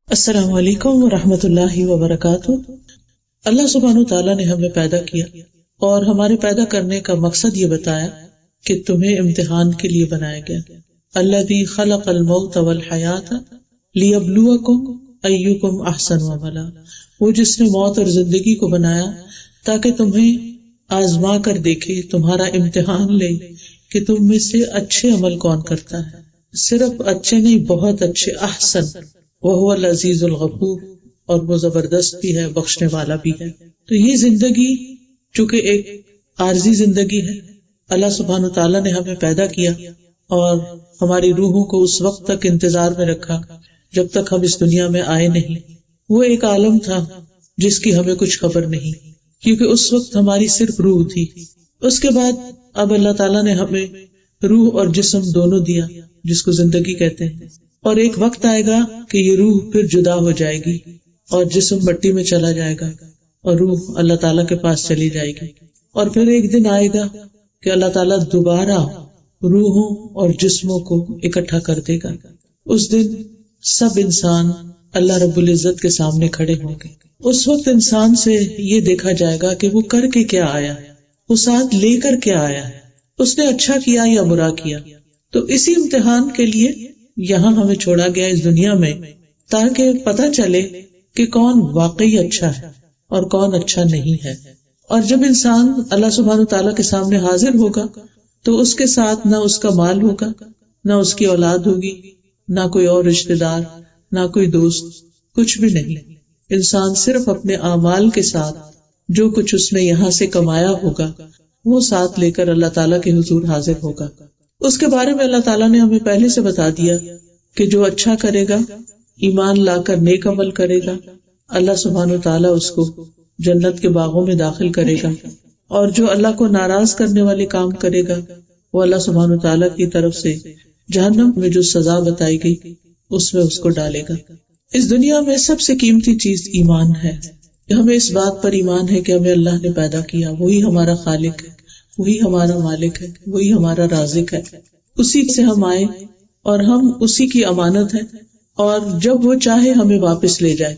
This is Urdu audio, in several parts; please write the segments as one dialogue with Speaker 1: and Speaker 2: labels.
Speaker 1: السلام علیکم ورحمۃ اللہ وبرکاتہ۔ اللہ سبحانہ تعالیٰ نے ہمیں پیدا کیا اور ہمارے پیدا کرنے کا مقصد یہ بتایا کہ تمہیں امتحان کے لیے بنایا گیا۔ الذی خلق الموت والحیاۃ لیبلوکم ایکم احسن عملا، وہ جس نے موت اور زندگی کو بنایا تاکہ تمہیں آزما کر دیکھے، تمہارا امتحان لے کہ تم میں سے اچھے عمل کون کرتا ہے۔ صرف اچھے نہیں، بہت اچھے، احسن۔ وہو العزیز الغفور، اور وہ زبردست بھی ہے، بخشنے والا بھی ہے۔ تو یہ زندگی چونکہ ایک عارضی زندگی ہے، اللہ سبحانہ تعالیٰ نے ہمیں پیدا کیا اور ہماری روحوں کو اس وقت تک انتظار میں رکھا جب تک ہم اس دنیا میں آئے نہیں۔ وہ ایک عالم تھا جس کی ہمیں کچھ خبر نہیں، کیونکہ اس وقت ہماری صرف روح تھی۔ اس کے بعد اب اللہ تعالیٰ نے ہمیں روح اور جسم دونوں دیا، جس کو زندگی کہتے ہیں، اور ایک وقت آئے گا کہ یہ روح پھر جدا ہو جائے گی اور جسم مٹی میں چلا جائے گا اور روح اللہ تعالیٰ کے پاس چلی جائے گی، اور پھر ایک دن آئے گا کہ اللہ تعالیٰ دوبارہ روحوں اور جسموں کو اکٹھا کر دے گا۔ اس دن سب انسان اللہ رب العزت کے سامنے کھڑے ہوں گے۔ اس وقت انسان سے یہ دیکھا جائے گا کہ وہ کر کے کیا آیا ہے، وہ ساتھ لے کر کیا آیا ہے، اس نے اچھا کیا یا برا کیا۔ تو اسی امتحان کے لیے یہاں ہمیں چھوڑا گیا اس دنیا میں، تاکہ پتہ چلے کہ کون واقعی اچھا ہے اور کون اچھا نہیں ہے۔ اور جب انسان اللہ سبحانہ تعالیٰ کے سامنے حاضر ہوگا تو اس کے ساتھ نہ اس کا مال ہوگا، نہ اس کی اولاد ہوگی، نہ کوئی اور رشتہ دار، نہ کوئی دوست، کچھ بھی نہیں۔ انسان صرف اپنے اعمال کے ساتھ جو کچھ اس نے یہاں سے کمایا ہوگا وہ ساتھ لے کر اللہ تعالیٰ کے حضور حاضر ہوگا۔ اس کے بارے میں اللہ تعالیٰ نے ہمیں پہلے سے بتا دیا کہ جو اچھا کرے گا، ایمان لا کر نیک عمل کرے گا، اللہ سبحانہ تعالیٰ اس کو جنت کے باغوں میں داخل کرے گا، اور جو اللہ کو ناراض کرنے والے کام کرے گا وہ اللہ سبحانہ تعالیٰ کی طرف سے جہنم میں جو سزا بتائی گئی اس میں اس کو ڈالے گا۔ اس دنیا میں سب سے قیمتی چیز ایمان ہے۔ ہمیں اس بات پر ایمان ہے کہ ہمیں اللہ نے پیدا کیا، وہی ہمارا خالق ہے، وہی ہمارا مالک ہے، وہی ہمارا رازق ہے، اسی سے ہم آئے اور ہم اسی کی امانت ہے، اور جب وہ چاہے ہمیں واپس لے جائے،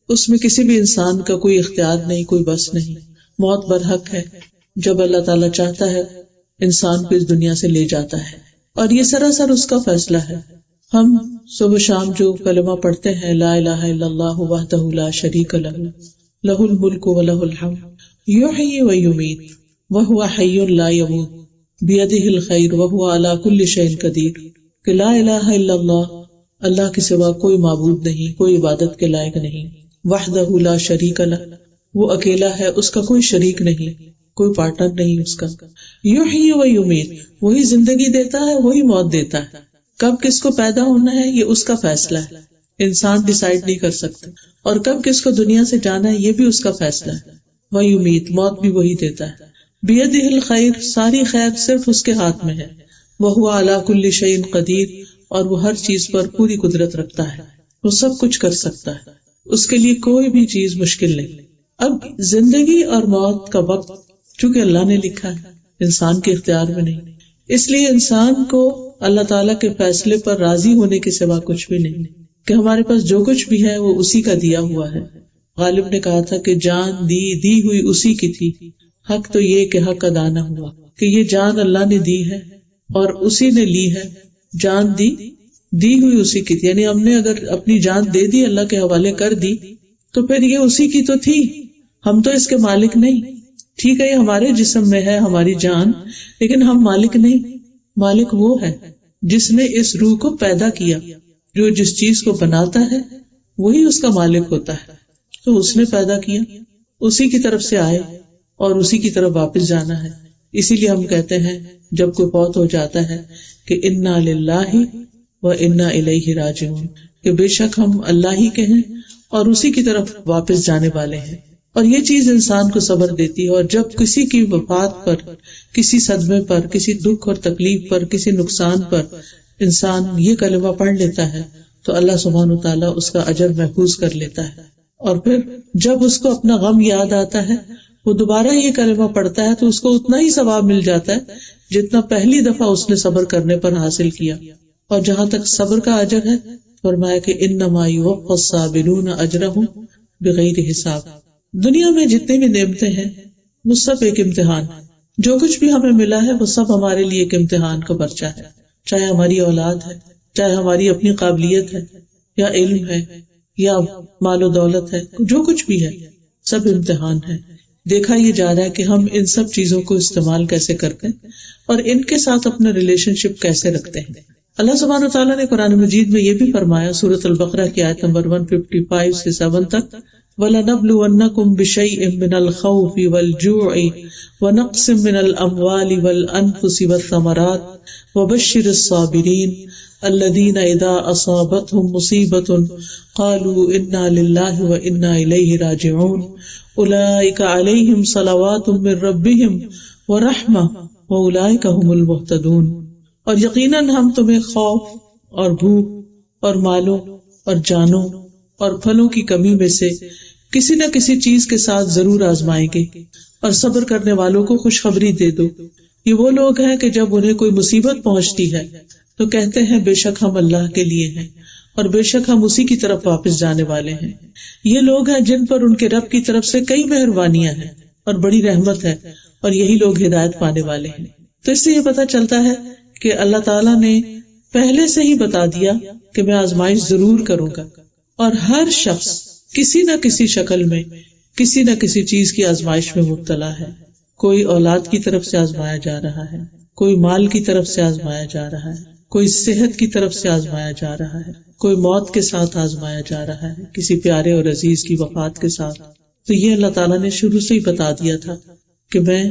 Speaker 1: اس میں کسی بھی انسان کا کوئی اختیار نہیں، کوئی بس نہیں۔ موت برحق ہے، جب اللہ تعالیٰ چاہتا ہے انسان کو اس دنیا سے لے جاتا ہے، اور یہ سراسر اس کا فیصلہ ہے۔ ہم صبح شام جو کلمہ پڑھتے ہیں، لا الہ الا اللہ وحدہ لا شریک لہ لہ الملک ولہ الحمد یحیی ویمیت وہو حی لا یموت بیدہ الخیر وہو علی کل شیء قدیر، کہ لا الہ الا اللہ، اللہ کے سوا کوئی معبود نہیں، کوئی عبادت کے لائق نہیں، وحدہ لا شریک لہ، وہ اکیلا ہے، اس کا کوئی شریک نہیں، کوئی پارٹنر نہیں اس کا، یحیی ویمیت، وہی زندگی دیتا ہے، وہی موت دیتا ہے، کب کس کو پیدا ہونا ہے یہ اس کا فیصلہ ہے، انسان ڈیسائیڈ نہیں کر سکتا، اور کب کس کو دنیا سے جانا ہے یہ بھی اس کا فیصلہ ہے۔ ویمیت، موت بھی وہی دیتا ہے۔ بیدہ الخیر، ساری خیر صرف اس کے ہاتھ میں ہے۔ وہو علی کل شیء قدیر، اور وہ ہر چیز پر پوری قدرت رکھتا ہے، وہ سب کچھ کر سکتا ہے، اس کے لیے کوئی بھی چیز مشکل نہیں۔ اب زندگی اور موت کا وقت چونکہ اللہ نے لکھا ہے، انسان کے اختیار میں نہیں، اس لیے انسان کو اللہ تعالیٰ کے فیصلے پر راضی ہونے کے سوا کچھ بھی نہیں، کہ ہمارے پاس جو کچھ بھی ہے وہ اسی کا دیا ہوا ہے۔ غالب نے کہا تھا کہ جان دی ہوئی اسی کی تھی، حق تو یہ کہ حق ادا نہ ہوا، کہ یہ جان اللہ نے دی ہے اور اسی نے لی ہے، جان دی ہوئی اسی کی تھی، یعنی ہم نے اگر اپنی جان دے دی، اللہ کے حوالے کر دی، تو پھر یہ اسی کی تو تھی، ہم تو اس کے مالک نہیں۔ ٹھیک ہے یہ ہمارے جسم میں ہے ہماری جان، لیکن ہم مالک نہیں، مالک وہ ہے جس نے اس روح کو پیدا کیا، جو جس چیز کو بناتا ہے وہی اس کا مالک ہوتا ہے، تو اس نے پیدا کیا، اسی کی طرف سے آئے اور اسی کی طرف واپس جانا ہے۔ اسی لیے ہم کہتے ہیں جب کوئی فوت ہو جاتا ہے کہ انا للہ و انا الیہ راجعون، کہ بے شک ہم اللہ ہی کے ہیں اور اسی کی طرف واپس جانے والے ہیں۔ اور یہ چیز انسان کو صبر دیتی ہے، اور جب کسی کی وفات پر، کسی صدمے پر، کسی دکھ اور تکلیف پر، کسی نقصان پر انسان یہ کلمہ پڑھ لیتا ہے تو اللہ سبحانہ تعالیٰ اس کا اجر محفوظ کر لیتا ہے، اور پھر جب اس کو اپنا غم یاد آتا ہے وہ دوبارہ یہ کلمہ پڑھتا ہے تو اس کو اتنا ہی ثواب مل جاتا ہے جتنا پہلی دفعہ اس نے صبر کرنے پر حاصل کیا۔ اور جہاں تک صبر کا اجر ہے فرمایا کہ انما یوفی الصابرون اجرہم بغیر حساب. دنیا میں جتنی بھی نعمتیں ہیں وہ سب ایک امتحان. جو کچھ بھی ہمیں ملا ہے وہ سب ہمارے لیے ایک امتحان کا پرچہ ہے، چاہے ہماری اولاد ہے، چاہے ہماری اپنی قابلیت ہے یا علم ہے یا مال و دولت ہے، جو کچھ بھی ہے سب امتحان ہے. دیکھا یہ جا رہا ہے کہ ہم ان سب چیزوں کو استعمال کیسے کرتے ہیں اور ان کے ساتھ اپنا ریلیشن شپ کیسے رکھتے ہیں. اللہ سبحانہ وتعالیٰ نے قرآن مجید میں یہ بھی فرمایا سورۃ البقرہ کی آیت نمبر 155 سے 7 تک، وَلَنَبْلُوَنَّكُمْ بِشَيْءٍ مِّنَ الْخَوْفِ وَالْجُوعِ وَنَقْصٍ مِّنَ الْأَمْوَالِ وَالْأَنفُسِ وَالثَّمَرَاتِ وَبَشِّرِ الصَّابِرِينَ الَّذِينَ إِذَا أَصَابَتْهُم مُّصِيبَةٌ قَالُوا إِنَّا لِلَّهِ وَإِنَّا إِلَيْهِ رَاجِعُونَ أُولَٰئِكَ عَلَيْهِمْ صَلَوَاتٌ مِّن رَّبِّهِمْ وَرَحْمَةٌ وَأُولَٰئِكَ هُمُ الْمُهْتَدُونَ. اور یقیناً ہم تمہیں خوف اور بھوک اور مالوں اور جانوں اور پھلوں کی کمی میں سے کسی نہ کسی چیز کے ساتھ ضرور آزمائیں گے، اور صبر کرنے والوں کو خوشخبری دے دو. یہ وہ لوگ ہیں کہ جب انہیں کوئی مصیبت پہنچتی ہے تو کہتے ہیں بے شک ہم اللہ کے لیے ہیں اور بے شک ہم اسی کی طرف واپس جانے والے ہیں. یہ لوگ ہیں جن پر ان کے رب کی طرف سے کئی مہربانیاں ہیں اور بڑی رحمت ہے، اور یہی لوگ ہدایت پانے والے ہیں. تو اس سے یہ پتہ چلتا ہے کہ اللہ تعالیٰ نے پہلے سے ہی بتا دیا کہ میں آزمائش ضرور کروں گا، اور ہر شخص کسی نہ کسی شکل میں کسی نہ کسی چیز کی آزمائش میں مبتلا ہے. کوئی اولاد کی طرف سے آزمایا جا رہا ہے، کوئی مال کی طرف سے آزمایا جا رہا ہے، کوئی صحت کی طرف سے آزمایا جا رہا ہے، کوئی موت کے ساتھ آزمایا جا رہا ہے، کسی پیارے اور عزیز کی وفات کے ساتھ. تو یہ اللہ تعالیٰ نے شروع سے ہی بتا دیا تھا کہ میں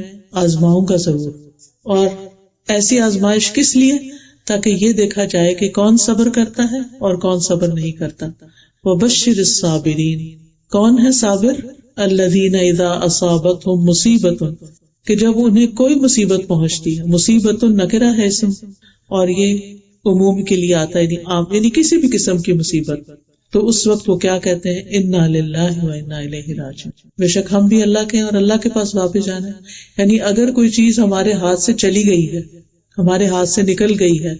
Speaker 1: آزماؤں گا ضرور. اور ایسی آزمائش کس لیے؟ تاکہ یہ دیکھا جائے کہ کون صبر کرتا ہے اور کون صبر نہیں کرتا. وَبَشِّرِ الصَّابِرِينَ. کون ہے صابر؟ الَّذِينَ إِذَا أَصَابَتْهُم مُّصِيبَةٌ، کہ جب انہیں کوئی مصیبت پہنچتی ہے. مصیبت نکرہ ہے اسم، اور یہ عموم کے لیے آتا ہے، یعنی عام، یعنی کسی بھی قسم کی مصیبت. تو اس وقت وہ کیا کہتے ہیں؟ اِنَّا لِلَّهِ وَإِنَّا إِلَيْهِ رَاجِعُونَ. بے شک ہم بھی اللہ کے ہیں اور اللہ کے پاس واپس جانا ہے. یعنی اگر کوئی چیز ہمارے ہاتھ سے چلی گئی ہے، ہمارے ہاتھ سے نکل گئی ہے،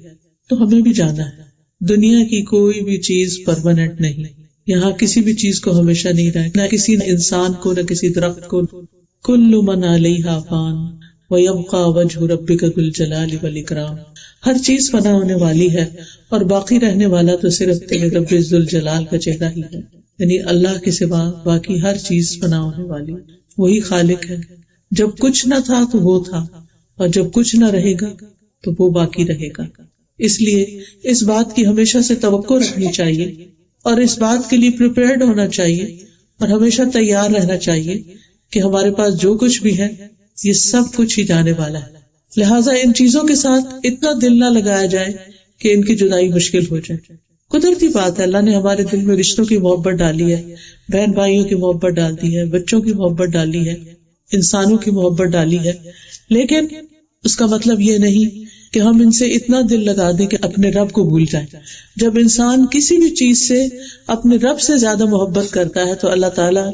Speaker 1: تو ہمیں بھی جانا ہے. دنیا کی کوئی بھی چیز پرماننٹ نہیں، یہاں کسی بھی چیز کو ہمیشہ نہیں رہے، نہ کسی انسان کو، نہ کسی درخت کو. کل من علیہا فان ویبقی وجہ ربک ذو الجلال والاکرام. ہر چیز فنا ہونے والی ہے اور باقی رہنے والا تو صرف تیرے رب ذو الجلال کا چہرہ ہی ہے. یعنی اللہ کے سوا باقی ہر چیز فنا ہونے والی، وہی خالق ہے. جب کچھ نہ تھا تو وہ تھا، اور جب کچھ نہ رہے گا تو وہ باقی رہے گا. اس لیے اس بات کی ہمیشہ سے توقع رکھنی چاہیے اور اس بات کے لیے پریپیئرڈ ہونا چاہیے اور ہمیشہ تیار رہنا چاہیے کہ ہمارے پاس جو کچھ بھی ہے یہ سب کچھ ہی جانے والا ہے. لہٰذا ان چیزوں کے ساتھ اتنا دل نہ لگایا جائے کہ ان کی جدائی مشکل ہو جائے. قدرتی بات ہے، اللہ نے ہمارے دل میں رشتوں کی محبت ڈالی ہے، بہن بھائیوں کی محبت ڈال دی ہے، بچوں کی محبت ڈالی ہے، انسانوں کی محبت ڈالی ہے. لیکن اس کا مطلب یہ نہیں کہ ہم ان سے اتنا دل لگا دیں کہ اپنے رب کو بھول جائیں. جب انسان کسی بھی چیز سے اپنے رب سے زیادہ محبت کرتا ہے تو اللہ تعالیٰ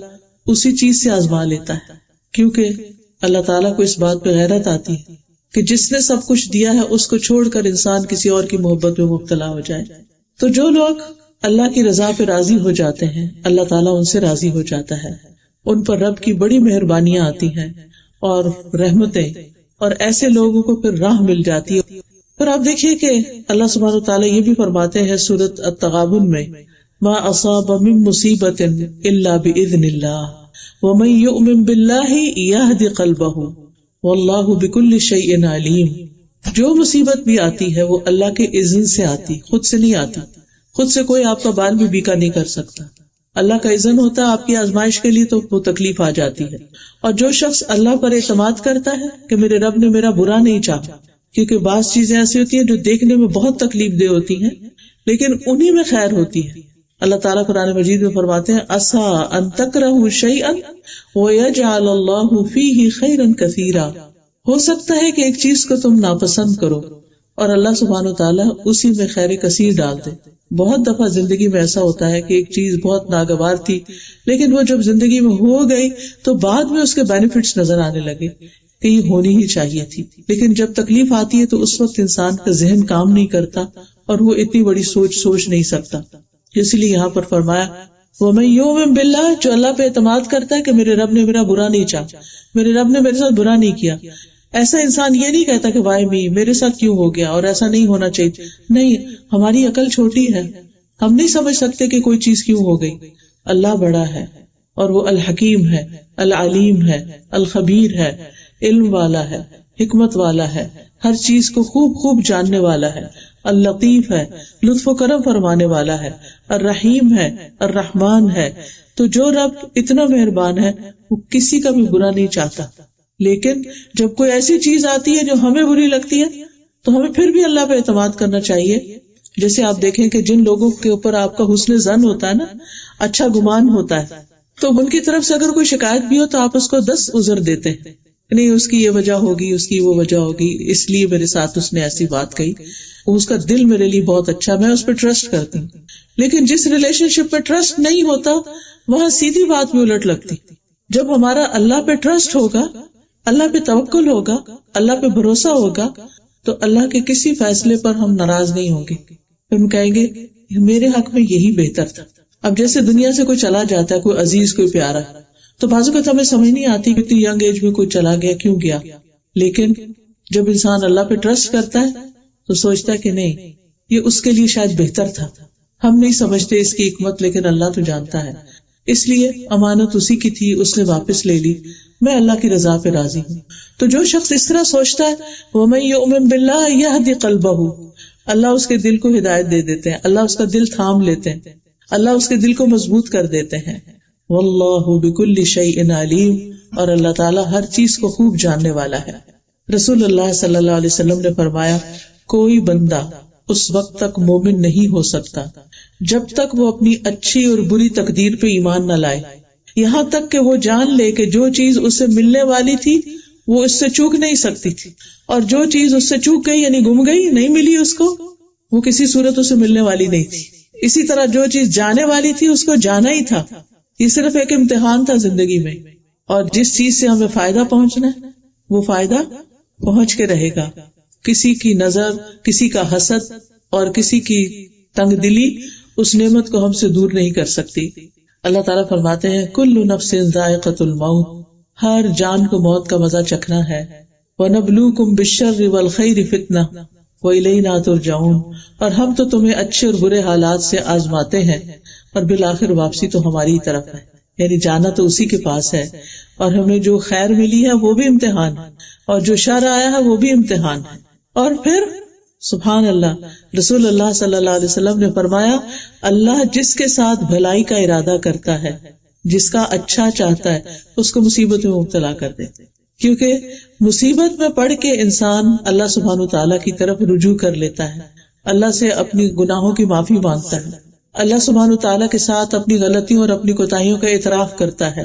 Speaker 1: اسی چیز سے آزما لیتا ہے، کیونکہ اللہ تعالیٰ کو اس بات پہ غیرت آتی ہے کہ جس نے سب کچھ دیا ہے اس کو چھوڑ کر انسان کسی اور کی محبت میں مبتلا ہو جائے. تو جو لوگ اللہ کی رضا پہ راضی ہو جاتے ہیں اللہ تعالیٰ ان سے راضی ہو جاتا ہے، ان پر رب کی بڑی مہربانیاں آتی ہیں اور رحمتیں، اور ایسے لوگوں کو پھر راہ مل جاتی ہے. پھر آپ دیکھیے کہ اللہ سبحانہ وتعالیٰ یہ بھی فرماتے ہیں سورۃ التغابن میں، ما اصاب من مصیبت الا باذن اللہ ومن یؤمن باللہ یہد قلبہ واللہ بکل شیء علیم. جو مصیبت بھی آتی ہے وہ اللہ کے اذن سے آتی، خود سے نہیں آتی. خود سے کوئی آپ کا بال بھی بیکا نہیں کر سکتا، اللہ کا اذن ہوتا ہے آپ کی آزمائش کے لیے، تو وہ تکلیف آ جاتی ہے. اور جو شخص اللہ پر اعتماد کرتا ہے کہ میرے رب نے میرا برا نہیں چاہا، کیونکہ بعض چیزیں ایسی ہوتی ہیں جو دیکھنے میں بہت تکلیف دہ ہوتی ہیں لیکن انہی میں خیر ہوتی ہے. اللہ تعالیٰ قرآن مجید میں فرماتے ہیں عسیٰ ان تکرہوا شیئا ویجعل اللہ فیہ خیرا کثیرا. ہو سکتا ہے کہ ایک چیز کو تم ناپسند کرو اور اللہ سبحانہ وتعالیٰ اسی میں خیر کثیر ڈال دے. بہت دفعہ زندگی میں ایسا ہوتا ہے کہ ایک چیز بہت ناگوار تھی لیکن وہ جب زندگی میں ہو گئی تو بعد میں اس کے بینیفٹس نظر آنے لگے کہ یہ ہونی ہی چاہیے تھی. لیکن جب تکلیف آتی ہے تو اس وقت انسان کا ذہن کام نہیں کرتا اور وہ اتنی بڑی سوچ نہیں سکتا. اس لیے یہاں پر فرمایا وَمَن يُؤْمِن بِاللَّهِ، جو اللہ پہ اعتماد کرتا ہے کہ میرے رب نے میرا برا نہیں چاہا، میرے رب نے میرے ساتھ برا نہیں کیا. ایسا انسان یہ نہیں کہتا کہ وائی می، میرے ساتھ کیوں ہو گیا اور ایسا نہیں ہونا چاہیے. نہیں، ہماری عقل چھوٹی ہے، ہم نہیں سمجھ سکتے کہ کوئی چیز کیوں ہو گئی. اللہ بڑا ہے اور وہ الحکیم ہے، العلیم ہے، الخبیر ہے، علم والا ہے، حکمت والا ہے، ہر چیز کو خوب جاننے والا ہے، اللطیف ہے، لطف و کرم فرمانے والا ہے، الرحیم ہے، الرحمان ہے. تو جو رب اتنا مہربان ہے وہ کسی کا بھی برا نہیں چاہتا. لیکن جب کوئی ایسی چیز آتی ہے جو ہمیں بری لگتی ہے تو ہمیں پھر بھی اللہ پہ اعتماد کرنا چاہیے. جیسے آپ دیکھیں کہ جن لوگوں کے اوپر آپ کا حسن ظن ہوتا ہے نا، اچھا گمان ہوتا ہے، تو ان کی طرف سے اگر کوئی شکایت بھی ہو تو آپ اس کو 10 عذر دیتے ہیں. نہیں، اس کی یہ وجہ ہوگی، اس کی وہ وجہ ہوگی، اس لیے میرے ساتھ اس نے ایسی بات کہی، اس کا دل میرے لیے بہت اچھا، میں اس پہ ٹرسٹ کرتی ہوں. لیکن جس ریلیشن شپ پہ ٹرسٹ نہیں ہوتا وہاں سیدھی بات بھی الٹ لگتی. جب ہمارا اللہ پہ ٹرسٹ ہوگا، اللہ پہ توکل ہوگا، اللہ پہ بھروسہ ہوگا، تو اللہ کے کسی فیصلے پر ہم ناراض نہیں ہوں گے. ہم کہیں گے میرے حق میں یہی بہتر تھا. اب جیسے دنیا سے کوئی چلا جاتا ہے، کوئی عزیز، کوئی پیارا، تو بعض اوقات ہمیں سمجھ نہیں آتی کہ اتنی ینگ ایج میں کوئی چلا گیا، کیوں گیا. لیکن جب انسان اللہ پہ ٹرسٹ کرتا ہے تو سوچتا ہے کہ نہیں، یہ اس کے لیے شاید بہتر تھا. ہم نہیں سمجھتے اس کی حکمت، لیکن اللہ تو جانتا ہے. اس لیے امانت اسی کی تھی، اس نے واپس لے لی، میں اللہ کی رضا پہ راضی ہوں. تو جو شخص اس طرح سوچتا ہے وَمَن يُؤْمِن بِاللَّهِ يَهْدِ قَلْبَهُ، اللہ اس کے دل کو ہدایت دے دیتے ہیں، اللہ اس کا دل تھام لیتے ہیں، اللہ اس کے دل کو مضبوط کر دیتے ہیں. وَاللَّهُ بِكُلِّ شَيْءٍ عَلِيمٌ، اور اللہ تعالیٰ ہر چیز کو خوب جاننے والا ہے. رسول اللہ صلی اللہ علیہ وسلم نے فرمایا کوئی بندہ اس وقت تک مومن نہیں ہو سکتا جب تک وہ اپنی اچھی اور بری تقدیر پہ ایمان نہ لائے، یہاں تک کہ وہ جان لے کہ جو چیز اسے ملنے والی تھی وہ اس سے چوک نہیں سکتی تھی، اور جو چیز اس سے چوک گئی یعنی گم گئی، نہیں ملی اس کو، وہ کسی صورت اسے ملنے والی نہیں تھی. اسی طرح جو چیز جانے والی تھی اس کو جانا ہی تھا. یہ صرف ایک امتحان تھا زندگی میں، اور جس چیز سے ہمیں فائدہ پہنچنا ہے وہ فائدہ پہنچ کے رہے گا. کسی کی نظر، کسی کا حسد اور کسی کی تنگ دلی اس نعمت کو ہم سے دور نہیں کر سکتی. اللہ تعالیٰ فرماتے ہیں کل نفس ذائقۃ الموت، ہر جان کو موت کا مزہ چکھنا ہے. وَنَبْلُوكُمْ بِالشَّرِّ وَالْخَيْرِ فِتْنَةً وَإِلَيْنَا تُرْجَعُونَ، اور ہم تو تمہیں اچھے اور برے حالات سے آزماتے ہیں اور بالآخر واپسی تو ہماری طرف ہے. یعنی جانا تو اسی کے پاس ہے، اور ہمیں جو خیر ملی ہے وہ بھی امتحان ہے، اور جو شر آیا ہے وہ بھی امتحان ہے. اور پھر سبحان اللہ، رسول اللہ صلی اللہ علیہ وسلم نے فرمایا اللہ جس کے ساتھ بھلائی کا ارادہ کرتا ہے، جس کا اچھا چاہتا ہے، اس کو مصیبت میں مبتلا کر دیتے. کیونکہ مصیبت میں پڑ کے انسان اللہ سبحانہ وتعالیٰ کی طرف رجوع کر لیتا ہے، اللہ سے اپنی گناہوں کی معافی مانگتا ہے، اللہ سبحانہ وتعالیٰ کے ساتھ اپنی غلطیوں اور اپنی کوتاہیوں کا اعتراف کرتا ہے.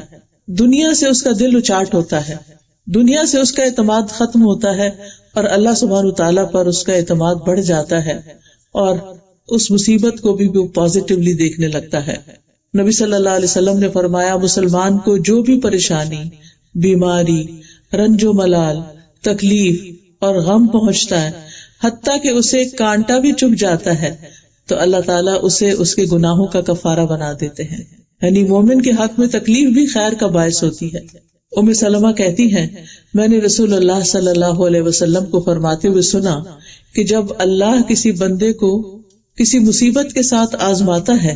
Speaker 1: دنیا سے اس کا دل اچاٹ ہوتا ہے، دنیا سے اس کا اعتماد ختم ہوتا ہے، اور اللہ سبحانہ وتعالیٰ پر اس کا اعتماد بڑھ جاتا ہے، اور اس مصیبت کو بھی وہ پازیٹیولی دیکھنے لگتا ہے. نبی صلی اللہ علیہ وسلم نے فرمایا مسلمان کو جو بھی پریشانی، بیماری، رنج و ملال، تکلیف اور غم پہنچتا ہے، حتیٰ کہ اسے کانٹا بھی چبھ جاتا ہے، تو اللہ تعالیٰ اسے اس کے گناہوں کا کفارہ بنا دیتے ہیں. یعنی مومن کے حق میں تکلیف بھی خیر کا باعث ہوتی ہے. ام سلمہ کہتی ہیں میں نے رسول اللہ صلی اللہ علیہ وسلم کو فرماتے ہوئے سنا کہ جب اللہ کسی بندے کو کسی مصیبت کے ساتھ آزماتا ہے